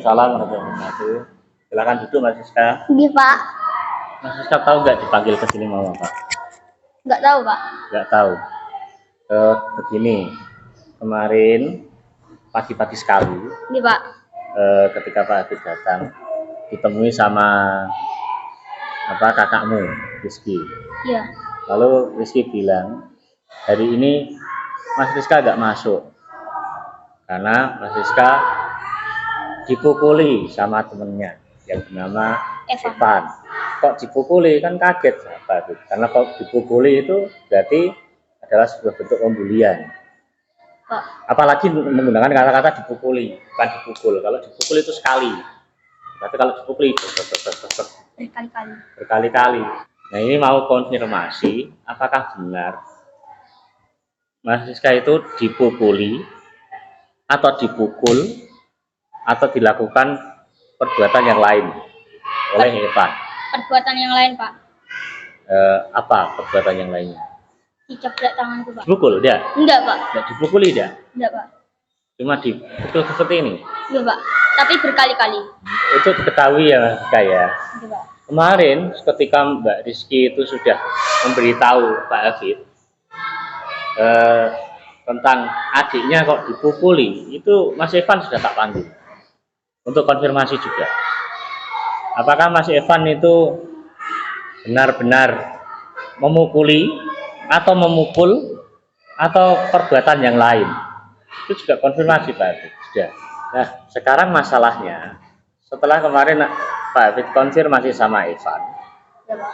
Waalaikumsalam warahmatullahi wabarakatuh. Silakan duduk Mas Siska. Iya Pak. Mas Siska tahu nggak dipanggil ke sini mau apa? Nggak tahu Pak. Nggak tahu. Begini, kemarin pagi-pagi sekali, Iya Pak. ketika Pak Habib datang, ditemui sama kakakmu, Rizky. Iya. Lalu Rizky bilang, hari ini Mas Rizka nggak masuk karena Mas Rizka dipukuli sama temennya yang bernama Evan. Kok dipukuli? Kan kaget Pak Habib. Karena kalau dipukuli itu berarti adalah sebuah bentuk pembulian. Pak. Apalagi menggunakan kata-kata dipukuli, bukan dipukul. Kalau dipukul itu sekali. Tapi kalau dipukuli berkali-kali. Nah, ini mau konfirmasi apakah benar Mas Rizka itu dipukuli atau dipukul atau dilakukan perbuatan yang lain oleh Evan. Perbuatan yang lain Pak. Apa perbuatan yang lainnya? Diceplek tanganku Pak. Dipukul dia? Enggak Pak. Enggak dipukuli dia? Enggak Pak. Cuma dipukul seperti ini? Iya Pak. Tapi berkali-kali. Itu diketahui ya Mas Rizka ya? Iya Pak. Kemarin ketika Mbak Rizky itu sudah memberitahu Pak Habib tentang adiknya kok dipukuli, itu Mas Evan sudah tak panggil untuk konfirmasi juga. Apakah Mas Evan itu benar-benar memukuli atau memukul atau perbuatan yang lain? Itu juga konfirmasi Pak Habib sudah. Nah, sekarang masalahnya setelah kemarin Pak Habib konfirmasi sama Evan, Iya Pak.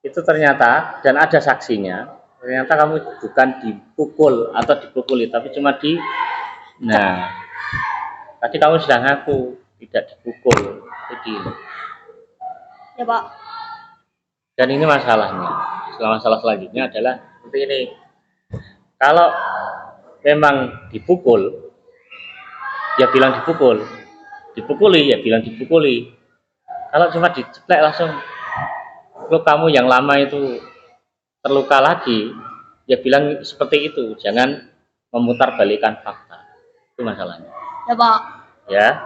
itu ternyata dan ada saksinya. Ternyata kamu bukan dipukul atau dipukuli, tapi cuma nah, tadi kamu sudah ngaku tidak dipukul, begini. Ya Pak. Dan ini masalahnya. Masalah selanjutnya adalah seperti ini. Kalau memang dipukul, ya bilang dipukul. Dipukuli, ya bilang dipukuli. Kalau cuma diceplek langsung, kalau kamu yang lama itu terluka lagi, ya bilang seperti itu, jangan memutarbalikan fakta. Itu masalahnya. Ya Pak. Ya.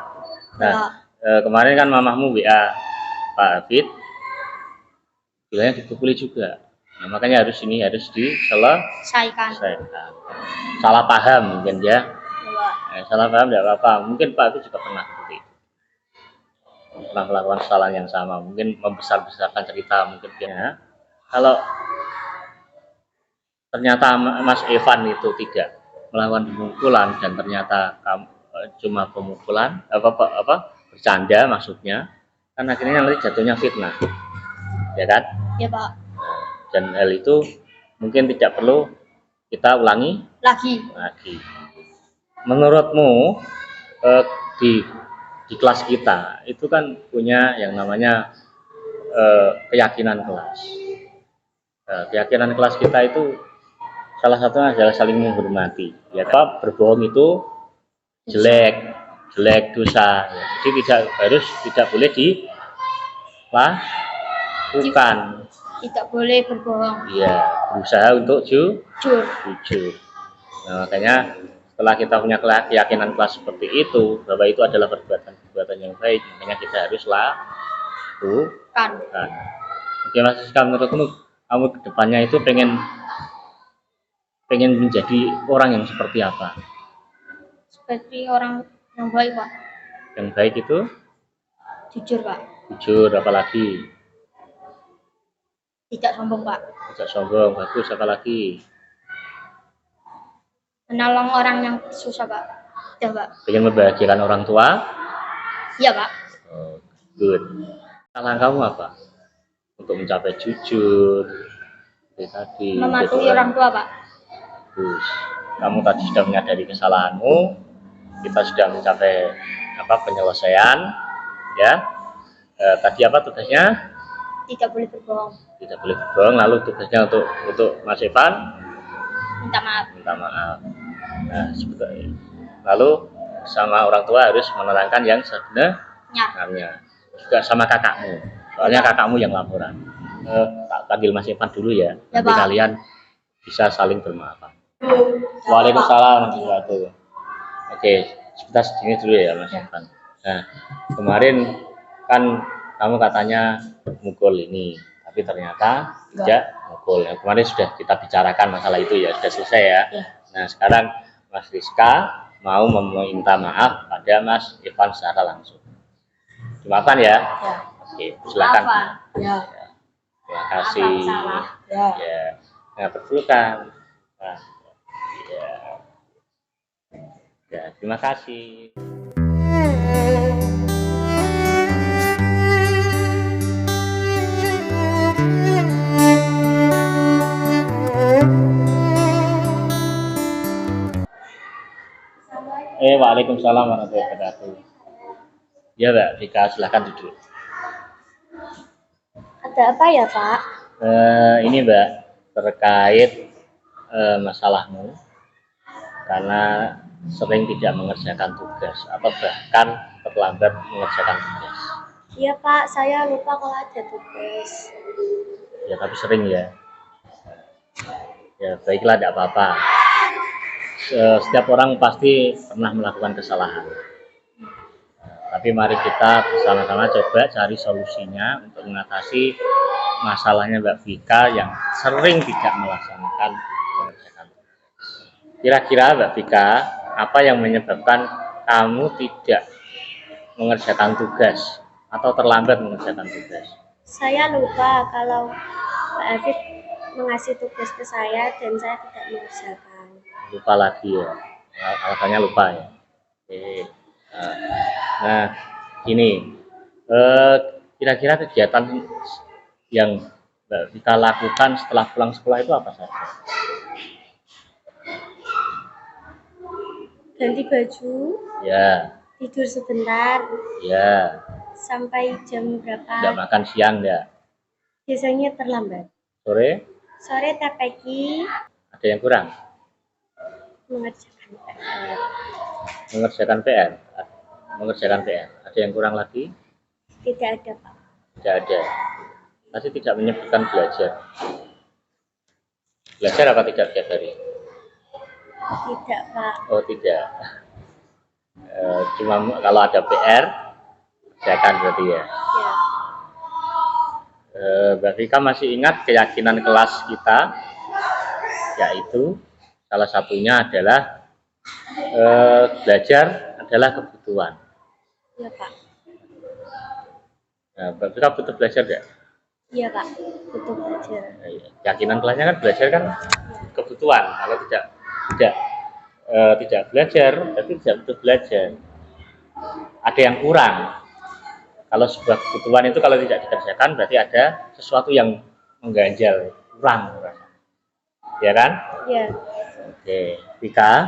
Nah, kemarin kan mamahmu WA Pak Habib, bilangnya dipukuli juga. Nah, makanya harus diselesaikan. Salah paham mungkin ya. Salah paham tidak apa-apa. Mungkin Pak Habib juga pernah seperti itu. Pernah melakukan kesalahan yang sama, mungkin membesar-besarkan cerita mungkin ya. Kalau ternyata Mas Evan itu tidak melakukan pemukulan dan ternyata cuma pemukulan bercanda maksudnya, kan akhirnya nanti jatuhnya fitnah, ya kan? Ya Pak. Dan hal itu mungkin tidak perlu kita ulangi lagi. Menurutmu di kelas kita itu kan punya yang namanya keyakinan kelas. Keyakinan kelas kita itu salah satunya adalah saling menghormati. Ya, berbohong itu jelek dosa. Ya, jadi tidak boleh dilakukan. Tidak boleh berbohong. Iya, berusaha untuk jujur. Nah, makanya setelah kita punya keyakinan kelas seperti itu, bahwa itu adalah perbuatan yang baik, makanya kita harus lakukan. Oke Mas Siska, menurutmu kamu kedepannya itu pengen menjadi orang yang seperti apa? Seperti orang yang baik Pak. Yang baik itu? Jujur Pak. Jujur, apalagi? Tidak sombong Pak. Tidak sombong, bagus, apalagi? Menolong orang yang susah Pak. Ya Pak. Pengen membahagiakan orang tua? Iya Pak. Oh, good. Salah kamu apa? Untuk mencapai jujur, tadi mematuhi orang tua Pak. Bagus. Kamu tadi sudah menyadari kesalahanmu, kita sudah mencapai penyelesaian, ya. Tadi apa tugasnya? Tidak boleh berbohong. Tidak boleh berbohong. Lalu tugasnya untuk Mas Evan? Minta maaf. Nah, sebetulnya. Lalu sama orang tua harus menerangkan yang sebenarnya. Juga sama kakakmu. Soalnya kakakmu yang laporan. Tak panggil Mas Evan dulu ya. Nanti kalian bisa saling bermaafan. Waalaikumsalam warahmatullahi wabarakatuh. Oke. Sebentar segini dulu ya Mas Ya. Irfan. Nah, kemarin kan kamu katanya mukul ini, tapi ternyata tidak mukul. Nah, kemarin sudah kita bicarakan masalah itu ya, sudah selesai ya. Ya. Nah, sekarang Mas Rizka mau meminta maaf pada Mas Irfan secara langsung. Dimaafkan ya? Ya. Oke, silakan. Ya. Terima kasih. Ya. Ya, nah berpelukan. Nah, ya. Ya, terima kasih. Waalaikumsalam warahmatullahi wabarakatuh. Ya, Mbak Vika, silahkan duduk. Ada apa ya, Pak? Ini Mbak, terkait masalahmu karena sering tidak mengerjakan tugas atau bahkan terlambat mengerjakan tugas. Iya, Pak. Saya lupa kalau ada tugas. Ya, tapi sering ya. Ya, baiklah, tidak apa-apa. Setiap orang pasti pernah melakukan kesalahan. Tapi mari kita bersama-sama coba cari solusinya untuk mengatasi masalahnya Mbak Vika yang sering tidak melaksanakan mengerjakan tugas. Kira-kira Mbak Vika, apa yang menyebabkan kamu tidak mengerjakan tugas atau terlambat mengerjakan tugas? Saya lupa kalau Pak Afif mengasih tugas ke saya dan saya tidak mengerjakan. Lupa lagi ya, alasannya lupa ya. Oke. Nah, ini kira-kira kegiatan yang Mbak Vika lakukan setelah pulang sekolah itu apa saja? Ganti baju, Ya, tidur sebentar, ya. sampai jam berapa? Nggak makan siang ya? Biasanya terlambat. Sore Sore TPQ, ada yang kurang? mengerjakan PR. Mengerjakan PR. Mengerjakan PR. Ada yang kurang lagi? Tidak ada, Pak. Tidak ada. Masih tidak menyebutkan belajar. Belajar apa tidak tiap hari? Tidak, Pak. Oh tidak. Cuma kalau ada PR, kerjakan berarti ya. Ya. Mbak Vika masih ingat keyakinan kelas kita, yaitu salah satunya adalah belajar adalah kebutuhan. Iya, Pak. Nah, Mbak Vika butuh belajar nggak? Iya, Pak. Butuh belajar. Keyakinan kelasnya kan belajar kan kebutuhan. Kalau tidak belajar, berarti tidak butuh belajar. Ada yang kurang. Kalau sebuah kebutuhan itu kalau tidak dikerjakan berarti ada sesuatu yang mengganjal, kurang. Ya kan? Iya. Oke, Vika,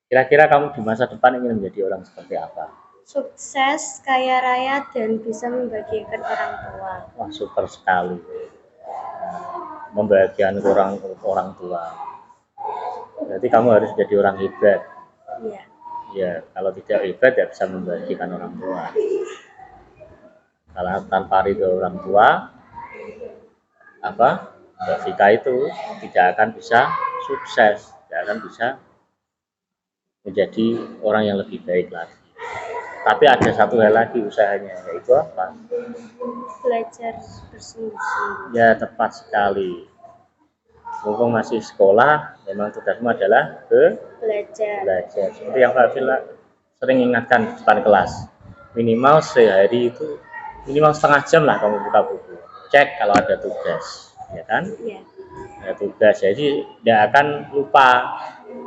kira-kira kamu di masa depan ingin menjadi orang seperti apa? Sukses, kaya raya, dan bisa membahagiakan orang tua. Wah, super sekali. Membahagiakan orang tua. Berarti kamu harus jadi orang hebat. Iya. Ya, kalau tidak hebat ya bisa membahagiakan orang tua. Karena tanpa ridho orang tua, Mbak Vika itu tidak akan bisa sukses, tidak akan bisa menjadi orang yang lebih baik lagi. Tapi ada satu hal lagi usahanya, yaitu apa? Belajar bersungguh-sungguh. Ya, tepat sekali. Mumpung masih sekolah, memang tugasmu adalah Belajar. Seperti yang Pak Vila sering ingatkan di depan kelas. Minimal sehari itu, minimal setengah jam lah kamu buka buku. Cek kalau ada tugas, ya kan? Iya. Ada tugas, jadi tidak akan lupa.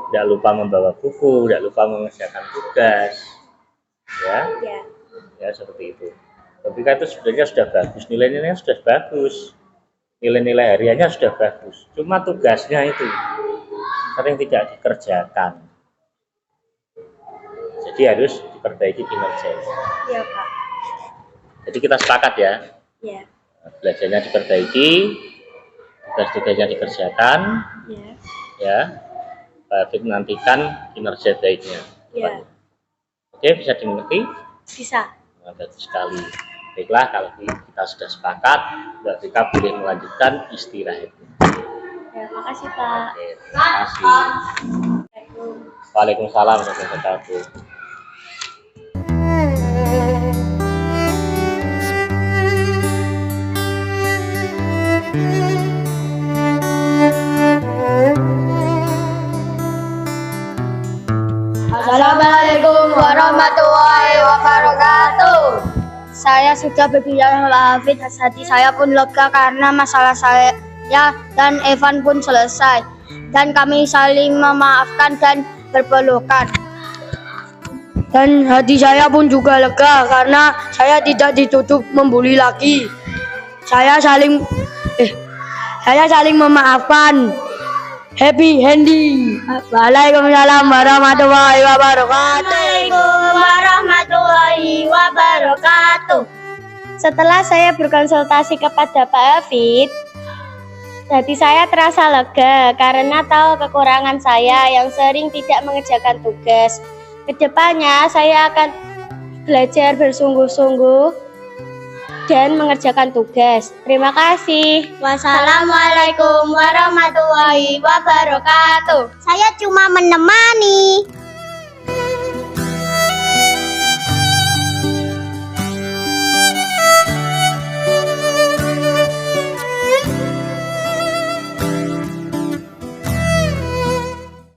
Tidak lupa membawa buku, tidak lupa mengerjakan tugas. Ya, Iya. ya seperti itu. Ketika itu sebenarnya sudah bagus, nilai-nilainya sudah bagus, nilai-nilai hariannya sudah bagus. Cuma tugasnya itu sering tidak dikerjakan. Jadi harus diperbaiki kinerjanya. Iya, Pak. Jadi kita sepakat ya, Iya. belajarnya diperbaiki, tugas-tugasnya dikerjakan, Iya. ya. Pak Fit menantikan kinerja baiknya. Iya. Oke, bisa dimengerti? Bisa. Nah, bagus sekali. Baiklah, kalau kita sudah sepakat, Mbak Vika boleh melanjutkan istirahat. Ya, makasih, Pak. Oke, terima kasih. Waalaikumsalam warahmatullahi wabarakatuh. saya sudah berbicara sama Hafid, hati saya pun lega karena masalah saya dan Evan pun selesai. Dan kami saling memaafkan dan berpelukan. Dan hati saya pun juga lega karena saya tidak ditutup membuli lagi. Saya saling memaafkan. Happy Handy. Waalaikumsalam warahmatullahi wabarakatuh. Assalamualaikum warahmatullahi wabarakatuh. Setelah saya berkonsultasi kepada Pak Hafid, hati saya terasa lega karena tahu kekurangan saya yang sering tidak mengerjakan tugas. Kedepannya saya akan belajar bersungguh-sungguh dan mengerjakan tugas. Terima kasih. Wassalamualaikum warahmatullahi wabarakatuh. Saya cuma menemani.